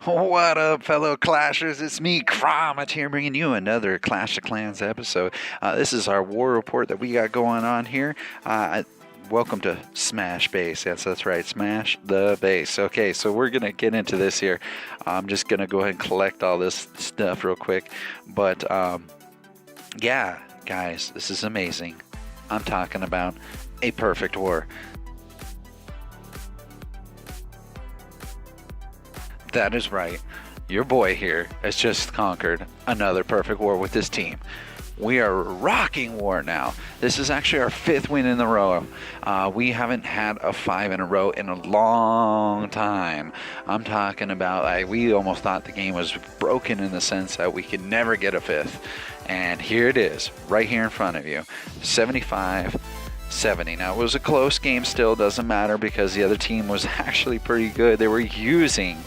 What up, fellow Clashers? It's me, Cromet, here, bringing you another Clash of Clans episode. This is our war report that we got going on here. Welcome to Smash Base. Yes, that's right, Smash the Base. Okay, so we're going to get into this here. I'm just going to go ahead and collect all this stuff real quick. But, yeah, guys, this is amazing. I'm talking about a perfect war. That is right. Your boy here has just conquered another perfect war with this team. We are rocking war now. This is actually our 5th win in a row. We haven't had a 5 in a row in a long time. I'm talking about, we almost thought the game was broken in the sense that we could never get a 5th. And here it is, right here in front of you. 75-70. Now, it was a close game still, doesn't matter because the other team was actually pretty good. They were using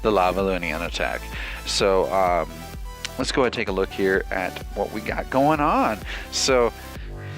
the Lavalunian attack. So let's go ahead and take a look here at what we got going on. So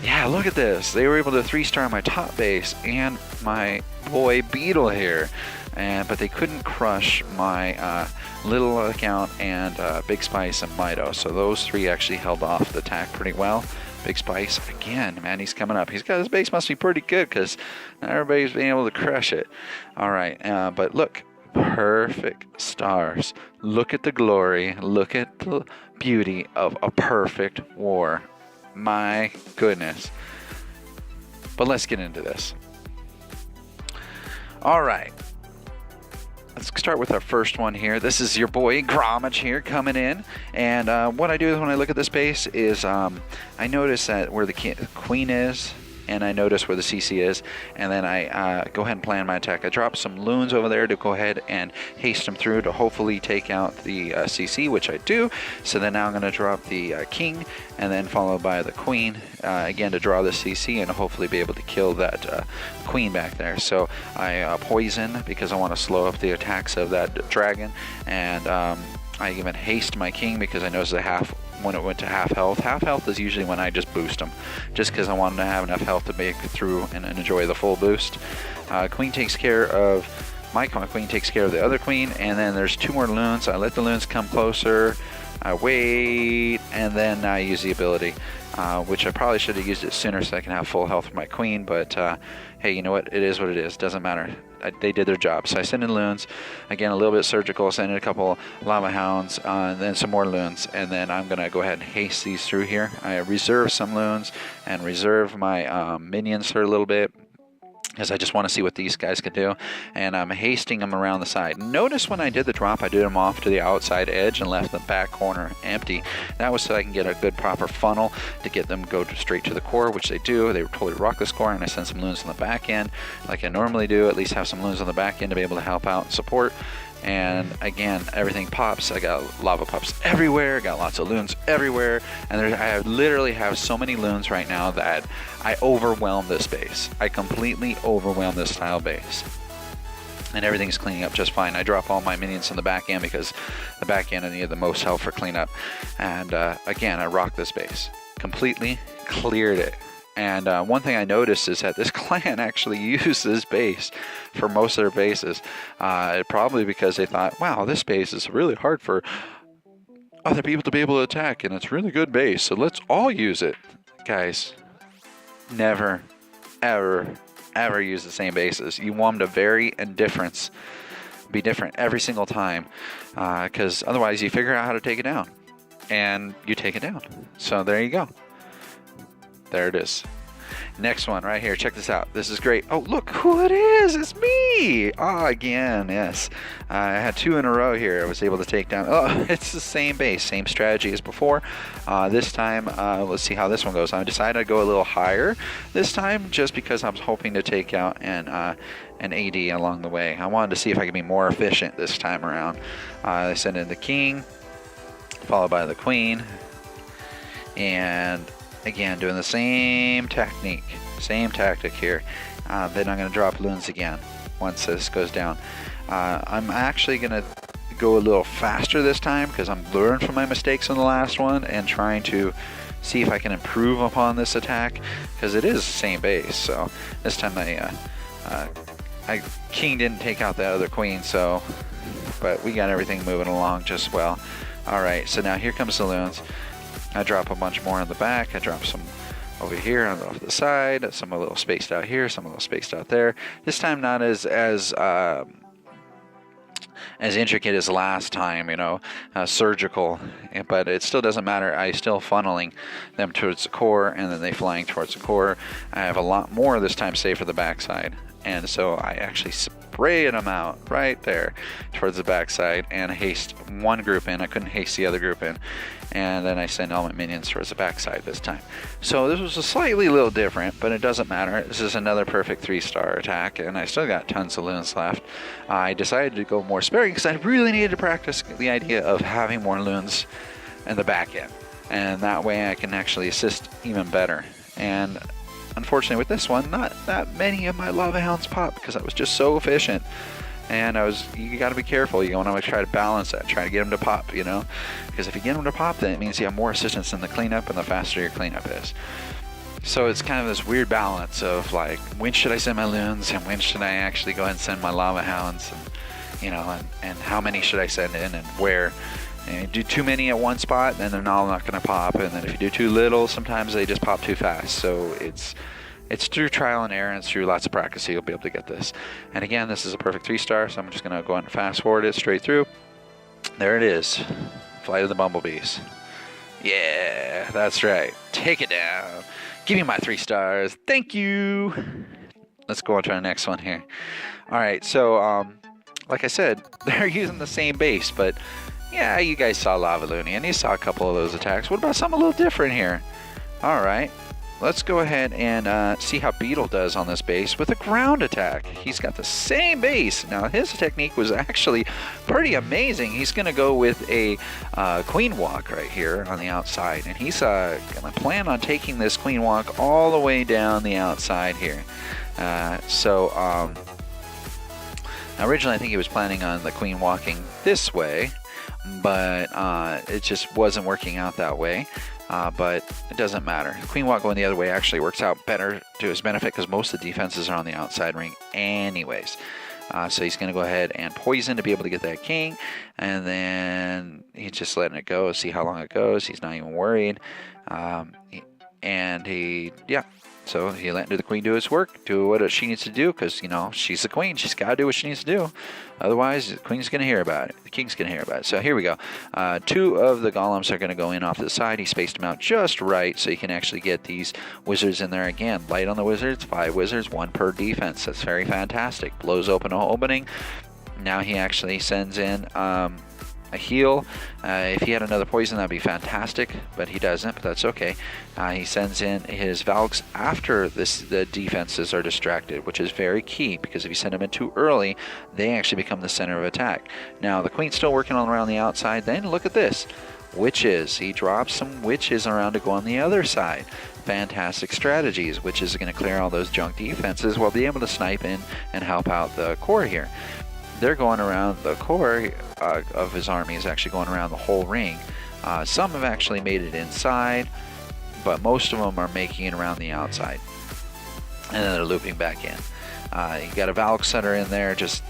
yeah, look at this. They were able to 3-star my top base and my boy Beetle here, but they couldn't crush my little account and Big Spice and Mido. So those 3 actually held off the attack pretty well. Big Spice, again, man, he's coming up. He's got his base must be pretty good because not everybody's being able to crush it. All right, but look. Perfect stars. Look at the glory. Look at the beauty of a perfect war. My goodness. But let's get into this. All right. Let's start with our first one here. This is your boy Gromage here coming in. And what I do when I look at this base is I notice that where the queen is, and I notice where the CC is, and then I go ahead and plan my attack. I drop some loons over there to go ahead and haste them through to hopefully take out the CC, which I do. So then now I'm going to drop the king, and then followed by the queen, again to draw the CC and hopefully be able to kill that queen back there. So I poison because I want to slow up the attacks of that dragon, and I even haste my king because I notice when it went to half health. Half health is usually when I just boost them, just because I want them to have enough health to make it through and enjoy the full boost. Queen takes care of my queen takes care of the other queen, and then there's 2 more loons. I let the loons come closer. I wait, and then I use the ability, which I probably should have used it sooner so I can have full health for my queen, but hey, you know what? It is what it is. Doesn't matter. They did their job. So I send in loons, again a little bit surgical, send in a couple llama hounds, and then some more loons, and then I'm going to go ahead and haste these through here. I reserve some loons and reserve my minions for a little bit, because I just want to see what these guys can do, and I'm hasting them around the side. Notice when I did the drop, I did them off to the outside edge and left the back corner empty. That was so I can get a good proper funnel to get them go straight to the core, which they do. They totally rock this core, and I send some loons on the back end like I normally do, at least have some loons on the back end to be able to help out and support. And again, everything pops. I got lava pups everywhere, got lots of loons everywhere, and I literally have so many loons right now that I overwhelm this base. I completely overwhelm this style base, and everything's cleaning up just fine. I drop all my minions on the back end because the back end I need the most help for cleanup, and again, I rock this base. Completely cleared it. And one thing I noticed is that this clan actually used this base for most of their bases. Probably because they thought, wow, this base is really hard for other people to be able to attack, and it's a really good base, so let's all use it. Guys, never, ever, ever use the same bases. You want them to vary and be different every single time, because otherwise you figure out how to take it down, and you take it down. So there you go. There it is. Next one right here. Check this out. This is great. Oh, look who it is. It's me. Again, yes. I had 2 in a row here. I was able to take down. Oh, it's the same base, same strategy as before. This time, let's see how this one goes. I decided I'd go a little higher this time just because I was hoping to take out an AD along the way. I wanted to see if I could be more efficient this time around. I sent in the king, followed by the queen, and again, doing the same tactic here. Then I'm going to drop loons again once this goes down. I'm actually going to go a little faster this time because I'm learning from my mistakes in the last one and trying to see if I can improve upon this attack, because it is the same base. So this time king didn't take out the other queen, so but we got everything moving along just well. All right, so now here comes the loons. I drop a bunch more on the back. I drop some over here on the side, some a little spaced out here, some a little spaced out there. This time not as intricate as last time, surgical, but it still doesn't matter. I still funneling them towards the core, and then they flying towards the core. I have a lot more this time saved for the backside, and so I actually sprayed them out right there towards the backside and haste one group in. I couldn't haste the other group in, and then I send all my minions towards the backside this time. So this was a slightly little different, but it doesn't matter. This is another perfect 3-star attack, and I still got tons of loons left. I decided to go more sparing because I really needed to practice the idea of having more loons in the back end, and that way I can actually assist even better. And unfortunately with this one, not that many of my lava hounds popped because I was just so efficient. And you got to be careful. You want to try to balance that, try to get them to pop, because if you get them to pop, then it means you have more assistance in the cleanup, and the faster your cleanup is. So it's kind of this weird balance of like, when should I send my loons, and when should I actually go ahead and send my lava hounds, and and how many should I send in, and where. And you do too many at one spot, then they're not going to pop, and then if you do too little, sometimes they just pop too fast. So it's through trial and error, and it's through lots of practice you'll be able to get this. And again, this is a perfect 3-star, so I'm just going to go ahead and fast forward it straight through. There it is. Flight of the Bumblebees. Yeah, that's right. Take it down. Give me my 3 stars. Thank you. Let's go on to our next one here. All right, so like I said, they're using the same base, but yeah, you guys saw Lava Looney, and you saw a couple of those attacks. What about something a little different here? All right. Let's go ahead and see how Beetle does on this base with a ground attack. He's got the same base. Now, his technique was actually pretty amazing. He's going to go with a Queen Walk right here on the outside. And he's going to plan on taking this Queen Walk all the way down the outside here. Originally, I think he was planning on the Queen walking this way, but it just wasn't working out that way. But it doesn't matter. Queen Walk going the other way actually works out better to his benefit because most of the defenses are on the outside ring anyways. So he's going to go ahead and poison to be able to get that king. And then he's just letting it go, see how long it goes. He's not even worried. So he let the queen do his work, do what she needs to do, because, she's the queen. She's got to do what she needs to do. Otherwise, the queen's going to hear about it. The king's going to hear about it. So here we go. 2 of the golems are going to go in off to the side. He spaced them out just right so you can actually get these wizards in there again. Light on the wizards, 5 wizards, 1 per defense. That's very fantastic. Blows open an opening. Now he actually sends in a heal. If he had another poison, that'd be fantastic, but he doesn't, but that's okay. He sends in his Valks after the defenses are distracted, which is very key, because if you send them in too early, they actually become the center of attack. Now, the queen's still working on around the outside. Then look at this. Witches. He drops some witches around to go on the other side. Fantastic strategies. Witches are going to clear all those junk defenses while being able to snipe in and help out the core here. They're going around the core of his army is actually going around the whole ring. Some have actually made it inside, but most of them are making it around the outside. And then they're looping back in. You got a Valk Center in there just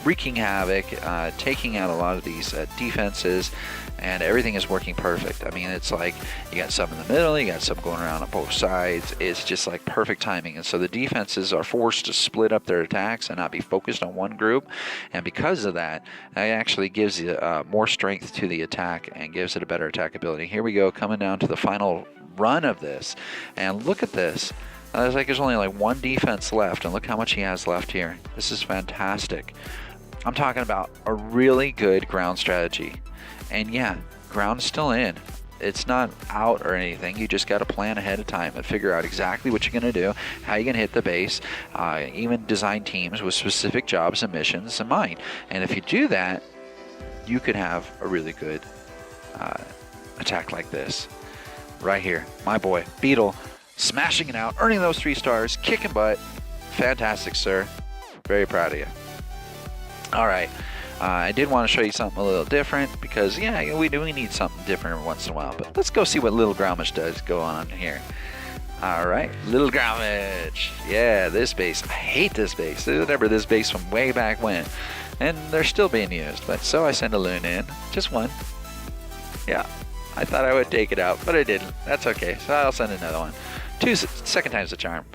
wreaking havoc, taking out a lot of these defenses, and everything is working perfect. I mean, it's like you got some in the middle, you got some going around on both sides. It's just like perfect timing. And so the defenses are forced to split up their attacks and not be focused on one group. And because of that, it actually gives you more strength to the attack and gives it a better attack ability. Here we go, coming down to the final run of this. And look at this. There's only like 1 defense left, and look how much he has left here. This is fantastic. I'm talking about a really good ground strategy. And yeah, ground is still in. It's not out or anything. You just got to plan ahead of time and figure out exactly what you're going to do, how you're going to hit the base, even design teams with specific jobs and missions in mind. And if you do that, you could have a really good attack like this. Right here, my boy, Beetle, smashing it out, earning those 3 stars, kicking butt. Fantastic, sir. Very proud of you. All right. I did want to show you something a little different because, yeah, we need something different once in a while. But let's go see what Little Grommash does go on here. All right, Little Grommash. Yeah, this base. I hate this base. I remember this base from way back when. and they're still being used. But so I send a loon in, just one. Yeah, I thought I would take it out, but I didn't. That's okay. So I'll send another one. Second time's the charm.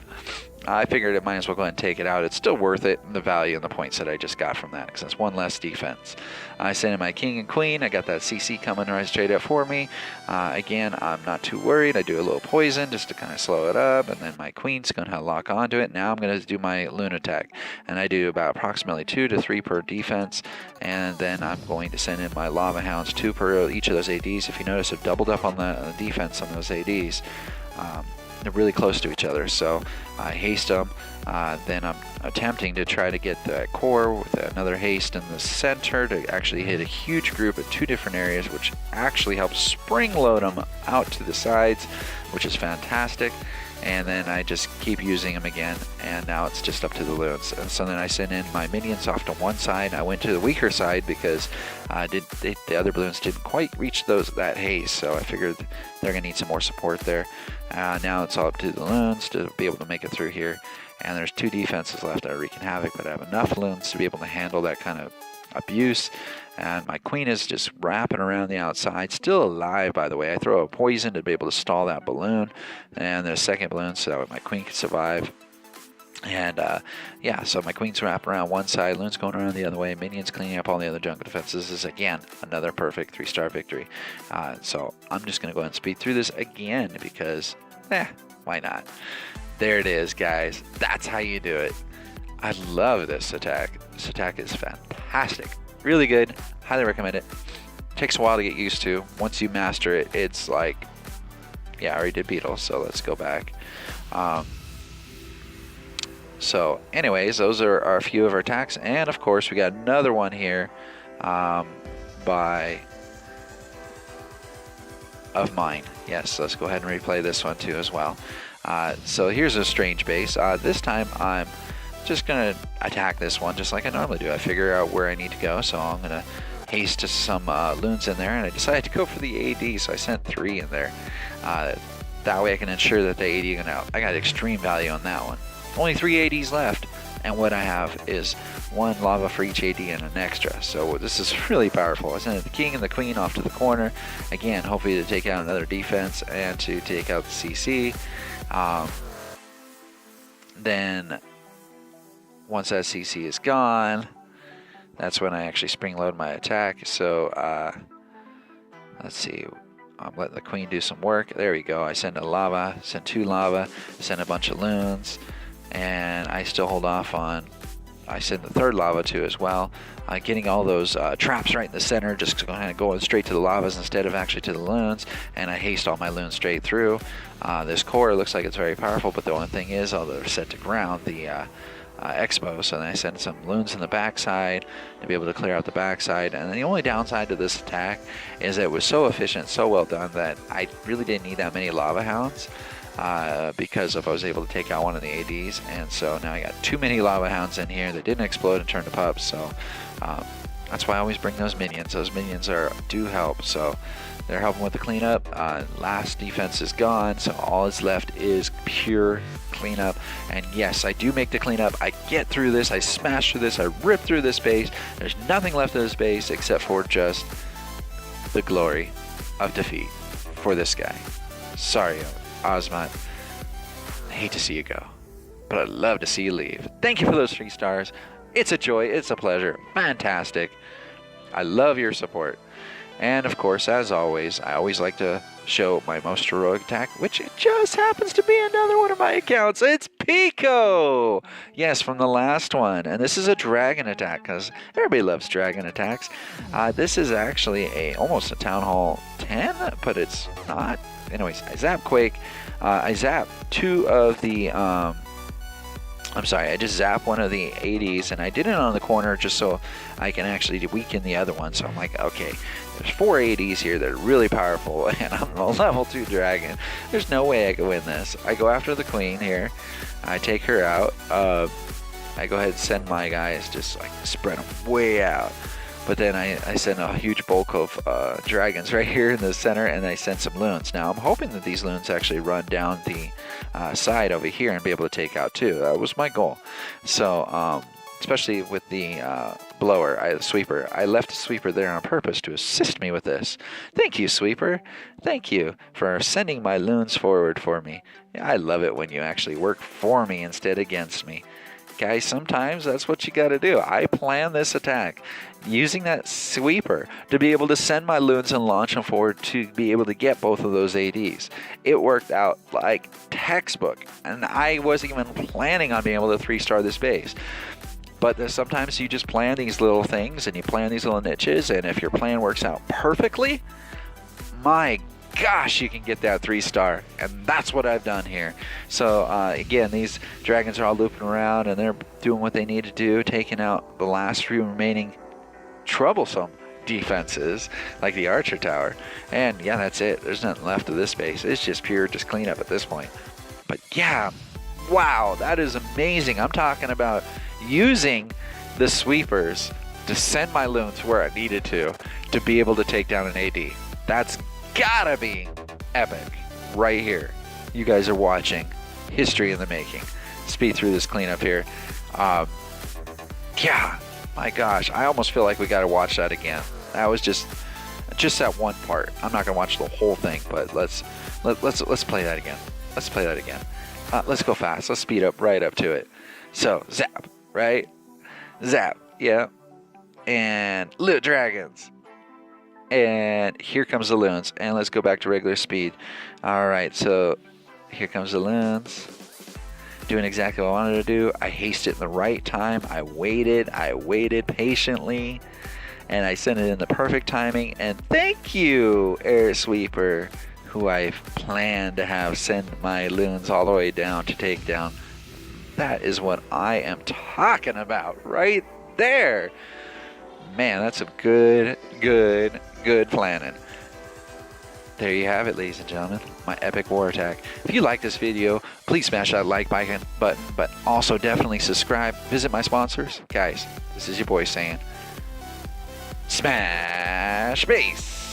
I figured it might as well go ahead and take it out. It's still worth it, the value and the points that I just got from that, because it's one less defense. I sent in my king and queen. I got that CC coming right straight up for me. Again, I'm not too worried. I do a little poison just to kind of slow it up, and then my queen's going to lock onto it. Now I'm going to do my loon attack, and I do about approximately 2 to 3 per defense, and then I'm going to send in my lava hounds, 2 per each of those ADs. If you notice, I've doubled up on the defense on those ADs. They're really close to each other, so I haste them. Then I'm attempting to try to get that core with another haste in the center to actually hit a huge group at 2 different areas, which actually helps spring load them out to the sides, which is fantastic. And then I just keep using them again, and now it's just up to the loons. And so then I send in my minions off to one side. I went to the weaker side because the other balloons didn't quite reach that haze, so I figured they're going to need some more support there. Now it's all up to the loons to be able to make it through here. And there's 2 defenses left that are wreaking havoc, but I have enough loons to be able to handle that kind of abuse. And my queen is just wrapping around the outside, still alive, by the way. I throw a poison to be able to stall that balloon, and there's a second balloon so that way my queen can survive. And yeah, so my queen's wrapping around one side, loon's going around the other way, minions cleaning up all the other jungle defenses. This is again another perfect 3-star victory. So I'm just going to go ahead and speed through this again because, why not? There it is, guys. That's how you do it. I love this attack. This attack is fantastic. Really good. Highly recommend it. Takes a while to get used to. Once you master it, it's like, yeah, I already did Beetle, so let's go back. So anyways, those are a few of our attacks. And of course, we got another one here of mine. Yes, let's go ahead and replay this one too as well. So here's a strange base. This time I'm just going to attack this one just like I normally do. I figure out where I need to go, so I'm going to haste to some loons in there, and I decided to go for the AD, so I sent 3 in there. That way I can ensure that the AD I got extreme value on that one. Only 3 ADs left, and what I have is 1 lava for each AD and an extra, so this is really powerful. I sent the king and the queen off to the corner, again, hopefully to take out another defense and to take out the CC. Then once that CC is gone, that's when I actually spring load my attack. So let's see, I'm letting the queen do some work. There we go. I send a lava, send 2 lava, send a bunch of loons, and I still hold off on, I send the 3rd lava too as well. Getting all those traps right in the center, just kind of going straight to the lavas instead of actually to the loons, and I haste all my loons straight through. This core looks like it's very powerful, but the only thing is, although they're set to ground, the Expo, so then I sent some loons in the backside to be able to clear out the backside. And the only downside to this attack is that it was so efficient, so well done, that I really didn't need that many lava hounds because I was able to take out one of the ADs. And so now I got too many lava hounds in here that didn't explode and turn to pups. So that's why I always bring those minions. Those minions do help. So they're helping with the cleanup. Last defense is gone, so all that's left is pure cleanup. And yes, I do make the cleanup. I get through this, I smash through this, I rip through this base. There's nothing left of this base except for just the glory of defeat for this guy. Sorry, Osmont. I hate to see you go, but I'd love to see you leave. Thank you for those 3 stars. It's a joy, it's a pleasure. Fantastic. I love your support. And of course, as always, I always like to show my most heroic attack, which it just happens to be another one of my accounts. It's Pico! Yes, from the last one. And this is a dragon attack, because everybody loves dragon attacks. This is actually almost a Town Hall 10, but it's not. Anyways, I zap Quake. I zap 2 of the... I'm sorry, I just zap one of the 80s, and I did it on the corner just so I can actually weaken the other one. So I'm like, okay, there's 4 80s here that are really powerful, and I'm a level 2 dragon. There's no way I can win this. I go after the queen here. I take her out. I go ahead and send my guys, just like spread them way out. But then I send a huge bulk of dragons right here in the center, and I send some loons. Now, I'm hoping that these loons actually run down the side over here and be able to take out 2. That was my goal. So especially with the the sweeper. I left the sweeper there on purpose to assist me with this. Thank you, sweeper. Thank you for sending my loons forward for me. I love it when you actually work for me instead against me. Guys, sometimes that's what you got to do. I plan this attack using that sweeper to be able to send my loons and launch them forward to be able to get both of those ADs. It worked out like textbook, and I wasn't even planning on being able to 3-star this base. But sometimes you just plan these little things and you plan these little niches, and if your plan works out perfectly, my gosh, you can get that 3-star, and that's what I've done here. So again, these dragons are all looping around and they're doing what they need to do, taking out the last few remaining troublesome defenses like the archer tower. And yeah, that's it. There's nothing left of this base. It's just pure cleanup at this point. But yeah, wow, that is amazing. I'm talking about using the sweepers to send my loons where I needed to be able to take down an AD. That's gotta be epic right here. You guys are watching history in the making. Speed through this cleanup here. Yeah, my gosh, I almost feel like we gotta watch that again. That was just that one part. I'm not gonna watch the whole thing, but let's play that again. Let's play that again. Let's go fast. Let's speed up right up to it. So zap, right? Zap, yeah. And loot dragons. And here comes the loons. And let's go back to regular speed. Alright, so here comes the loons. Doing exactly what I wanted to do. I hasted in the right time. I waited patiently. And I sent it in the perfect timing. And thank you, Air Sweeper, who I planned to have send my loons all the way down to take down. That is what I am talking about right there. Man, that's some good planning. There you have it, ladies and gentlemen, my epic war attack. If you like this video, please smash that like button, but also definitely subscribe. Visit my sponsors. Guys, this is your boy saying, smash base.